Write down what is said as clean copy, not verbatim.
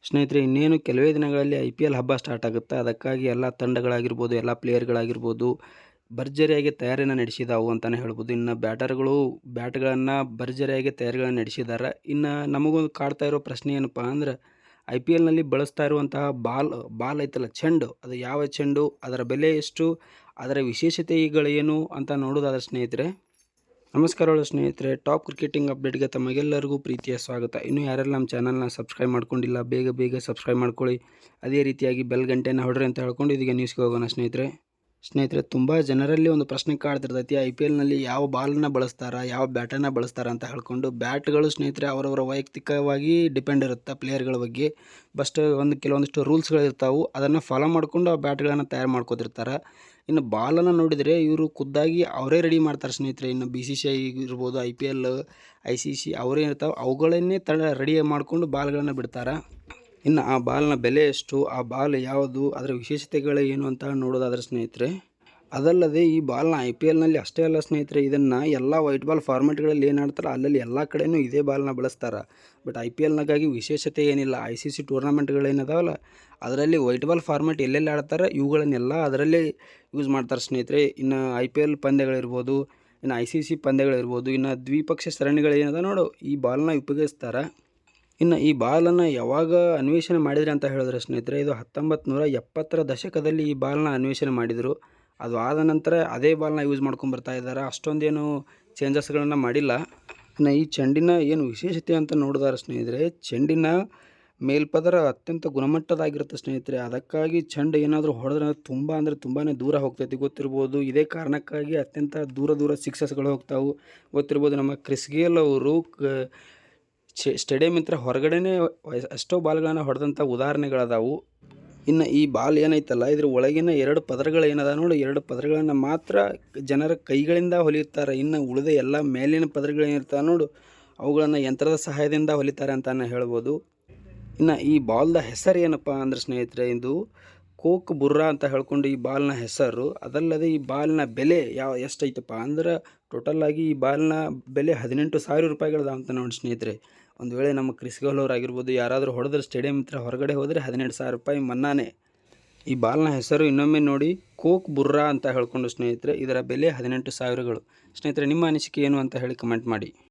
ಸ್ನೇಹಿತರೆ, ಇನ್ನೇನು ಕೆಲವೇ ದಿನಗಳಲ್ಲಿ IPL ಹಬ್ಬ ಸ್ಟಾರ್ಟ್ ಆಗುತ್ತೆ. ಅದಕ್ಕಾಗಿ ಎಲ್ಲ ತಂಡಗಳಾಗಿರ್ಬೋದು, ಎಲ್ಲ ಪ್ಲೇಯರ್ಗಳಾಗಿರ್ಬೋದು ಭರ್ಜರಿಯಾಗಿ ತಯಾರಿಯನ್ನು ನಡೆಸಿದಾವು ಅಂತಲೇ ಹೇಳ್ಬೋದು. ಇನ್ನು ಬ್ಯಾಟ್ಗಳನ್ನು ಭರ್ಜರಿಯಾಗಿ ತಯಾರಿಗಳನ್ನು ನಡೆಸಿದ್ದಾರೆ. ಇನ್ನು ನಮಗೊಂದು ಕಾಡ್ತಾ ಇರೋ ಪ್ರಶ್ನೆ ಏನಪ್ಪ ಅಂದ್ರೆ, IPLನಲ್ಲಿ ಬಳಸ್ತಾ ಇರುವಂತಹ ಬಾಲ್ ಐತಲ್ಲ, ಚೆಂಡು, ಅದು ಯಾವ ಚೆಂಡು, ಅದರ ಬೆಲೆ ಎಷ್ಟು, ಅದರ ವಿಶೇಷತೆಗಳೇನು ಅಂತ ನೋಡೋದಾದ್ರೆ ಸ್ನೇಹಿತರೆ, ನಮಸ್ಕಾರಗಳು ಸ್ನೇಹಿತರೆ. ಟಾಪ್ ಕ್ರಿಕೆಟಿಂಗ್ ಅಪ್ಡೇಟ್ಗೆ ತಮಗೆಲ್ಲರಿಗೂ ಪ್ರೀತಿಯ ಸ್ವಾಗತ. ಇನ್ನೂ ಯಾರೆಲ್ಲ ನಮ್ಮ ಚಾನಲ್ನ ಸಬ್ಸ್ಕ್ರೈಬ್ ಮಾಡ್ಕೊಂಡಿಲ್ಲ, ಬೇಗ ಸಬ್ಸ್ಕ್ರೈಬ್ ಮಾಡ್ಕೊಳ್ಳಿ. ಅದೇ ರೀತಿಯಾಗಿ ಬೆಲ್ ಗಂಟೆಯನ್ನು ಹೊಡ್ರಿ ಅಂತ ಹೇಳ್ಕೊಂಡು ಇದೀಗ ನ್ಯೂಸ್ಗೆ ಹೋಗೋಣ ಸ್ನೇಹಿತರೆ. ತುಂಬ ಜನರಲ್ಲಿ ಒಂದು ಪ್ರಶ್ನೆ ಕಾಡ್ತಿರ್ತೈತಿ, IPLನಲ್ಲಿ ಯಾವ ಬಾಲನ್ನು ಬಳಸ್ತಾರ, ಯಾವ ಬ್ಯಾಟನ್ನು ಬಳಸ್ತಾರ ಅಂತ ಹೇಳ್ಕೊಂಡು. ಬ್ಯಾಟ್ಗಳು ಸ್ನೇಹಿತರೆ ಅವರವರ ವೈಯಕ್ತಿಕವಾಗಿ ಡಿಪೆಂಡ್ ಇರುತ್ತೆ ಪ್ಲೇಯರ್ಗಳ ಬಗ್ಗೆ. ಕೆಲವೊಂದಿಷ್ಟು ರೂಲ್ಸ್ಗಳಿರ್ತಾವೆ, ಅದನ್ನು ಫಾಲೋ ಮಾಡಿಕೊಂಡು ಆ ಬ್ಯಾಟ್ಗಳನ್ನು ತಯಾರು ಮಾಡ್ಕೋತಿರ್ತಾರೆ. ಇನ್ನು ಬಾಲನ್ನು ನೋಡಿದರೆ ಇವರು ಖುದ್ದಾಗಿ ಅವರೇ ರೆಡಿ ಮಾಡ್ತಾರೆ ಸ್ನೇಹಿತರೆ. ಇನ್ನು BCCI ಇರ್ಬೋದು, IPL, ICC ಅವರೇ ಇರ್ತಾವೆ, ಅವುಗಳನ್ನೇ ರೆಡಿ ಮಾಡಿಕೊಂಡು ಬಾಲ್ಗಳನ್ನು ಬಿಡ್ತಾರೆ. ಇನ್ನು ಆ ಬಾಲ್ನ ಬೆಲೆ ಎಷ್ಟು, ಆ ಬಾಲ್ ಯಾವುದು, ಅದರ ವಿಶೇಷತೆಗಳು ಏನು ಅಂತ ನೋಡೋದಾದ್ರೆ ಸ್ನೇಹಿತರೆ, ಅದಲ್ಲದೆ ಈ ಬಾಲ್ನ IPLನಲ್ಲಿ ಅಷ್ಟೇ ಅಲ್ಲ ಸ್ನೇಹಿತರೆ, ಇದನ್ನು ಎಲ್ಲ ವೈಟ್ ಬಾಲ್ ಫಾರ್ಮೆಟ್ಗಳಲ್ಲಿ ಏನು ಆಡ್ತಾರೆ ಅಲ್ಲಲ್ಲಿ ಎಲ್ಲ ಕಡೆಯೂ ಇದೇ ಬಾಲ್ನ ಬಳಸ್ತಾರೆ. ಬಟ್ IPLನಾಗಾಗಿ ವಿಶೇಷತೆ ಏನಿಲ್ಲ. ICC ಟೂರ್ನಮೆಂಟ್ಗಳೇನಿದಾವಲ್ಲ ಅದರಲ್ಲಿ ವೈಟ್ ಬಾಲ್ ಫಾರ್ಮೆಟ್ ಎಲ್ಲೆಲ್ಲಿ ಆಡ್ತಾರೆ ಇವುಗಳನ್ನೆಲ್ಲ ಅದರಲ್ಲೇ ಯೂಸ್ ಮಾಡ್ತಾರೆ ಸ್ನೇಹಿತರೆ. ಇನ್ನು IPL ಪಂದ್ಯಗಳಿರ್ಬೋದು, ಇನ್ನು ICC ಪಂದ್ಯಗಳಿರ್ಬೋದು, ಇನ್ನು ದ್ವಿಪಕ್ಷ ಸರಣಿಗಳೇನಿದೆ ನೋಡು, ಈ ಬಾಲ್ನ ಉಪಯೋಗಿಸ್ತಾರೆ. ಇನ್ನು ಈ ಬಾಲನ್ನು ಯಾವಾಗ ಅನ್ವೇಷಣೆ ಮಾಡಿದರೆ ಅಂತ ಹೇಳಿದ್ರೆ ಸ್ನೇಹಿತರೆ, ಇದು 1970ರ ದಶಕದಲ್ಲಿ ಈ ಬಾಲ್ನ ಅನ್ವೇಷಣೆ ಮಾಡಿದರು. ಅದು ಆದ ನಂತರ ಅದೇ ಬಾಲ್ನ ಯೂಸ್ ಮಾಡ್ಕೊಂಬರ್ತಾ ಇದ್ದಾರೆ. ಅಷ್ಟೊಂದೇನು ಚೇಂಜಸ್ಗಳನ್ನು ಮಾಡಿಲ್ಲ. ಇನ್ನು ಈ ಚೆಂಡಿನ ಏನು ವಿಶೇಷತೆ ಅಂತ ನೋಡಿದಾರೆ ಸ್ನೇಹಿತರೆ, ಚೆಂಡಿನ ಮೇಲ್ಪದರ ಅತ್ಯಂತ ಗುಣಮಟ್ಟದಾಗಿರುತ್ತೆ ಸ್ನೇಹಿತರೆ. ಅದಕ್ಕಾಗಿ ಚೆಂಡು ಏನಾದರೂ ಹೊಡೆದ್ರೆ ತುಂಬಾ ದೂರ ಹೋಗ್ತೈತಿ, ಗೊತ್ತಿರ್ಬೋದು. ಇದೇ ಕಾರಣಕ್ಕಾಗಿ ಅತ್ಯಂತ ದೂರ ಸಿಕ್ಸಸ್ಗಳು ಹೋಗ್ತಾವೆ, ಗೊತ್ತಿರ್ಬೋದು. ನಮ್ಮ ಕ್ರಿಸ್ ಗೇಲ್ ಅವರು ಸ್ಟೇಡಿಯಂ ಹೊರಗಡೆನೇ ಎಷ್ಟೋ ಬಾಲ್ಗಳನ್ನು ಹೊಡೆದಂಥ ಉದಾಹರಣೆಗಳದಾವು. ಇನ್ನು ಈ ಬಾಲ್ ಏನೈತಲ್ಲ, ಇದ್ರ ಒಳಗಿನ 2 ಪದರಗಳು ಏನದ ನೋಡಿ, 2 ಪದರಗಳನ್ನು ಮಾತ್ರ ಜನರ ಕೈಗಳಿಂದ ಹೊಲಿಯುತ್ತಾರೆ. ಇನ್ನು ಉಳಿದ ಎಲ್ಲ ಮೇಲಿನ ಪದರಗಳೇನಿರ್ತಾವೆ ನೋಡು, ಅವುಗಳನ್ನು ಯಂತ್ರದ ಸಹಾಯದಿಂದ ಹೊಲಿತಾರೆ ಅಂತಲೇ ಹೇಳ್ಬೋದು. ಇನ್ನು ಈ ಬಾಲ್ದ ಹೆಸರು ಏನಪ್ಪ ಅಂದ್ರೆ ಸ್ನೇಹಿತರೆ, ಇದು ಕೋಕ್ ಬುರ್ರಾ ಅಂತ ಹೇಳ್ಕೊಂಡು ಈ ಬಾಲ್ನ ಹೆಸರು. ಅದಲ್ಲದೆ ಈ ಬಾಲ್ನ ಬೆಲೆ ಎಷ್ಟೈತಪ್ಪ ಅಂದ್ರೆ, ಟೋಟಲಾಗಿ ಈ ಬಾಲ್ನ ಬೆಲೆ 18,000 ರೂಪಾಯಿಗಳದ ಅಂತ ನೋಡಿ ಸ್ನೇಹಿತರೆ. ಒಂದು ವೇಳೆ ನಮ್ಮ ಕ್ರಿಸ್ ಗೇಲ್ ಅವರಾಗಿರ್ಬೋದು, ಯಾರಾದರೂ ಹೊಡೆದ್ರೆ ಸ್ಟೇಡಿಯಂ ಹೊರಗಡೆ ಹೋದರೆ 18,000 ರೂಪಾಯಿ ಮನ್ನಾನೇ. ಈ ಬಾಲ್ನ ಹೆಸರು ಇನ್ನೊಮ್ಮೆ ನೋಡಿ, ಕೋಕ್ ಬುರ್ರಾ ಅಂತ ಹೇಳ್ಕೊಂಡು ಸ್ನೇಹಿತರೆ. ಇದರ ಬೆಲೆ 18,000ಗಳು. ಸ್ನೇಹಿತರೆ, ನಿಮ್ಮ ಅನಿಸಿಕೆ ಏನು ಅಂತ ಹೇಳಿ ಕಮೆಂಟ್ ಮಾಡಿ.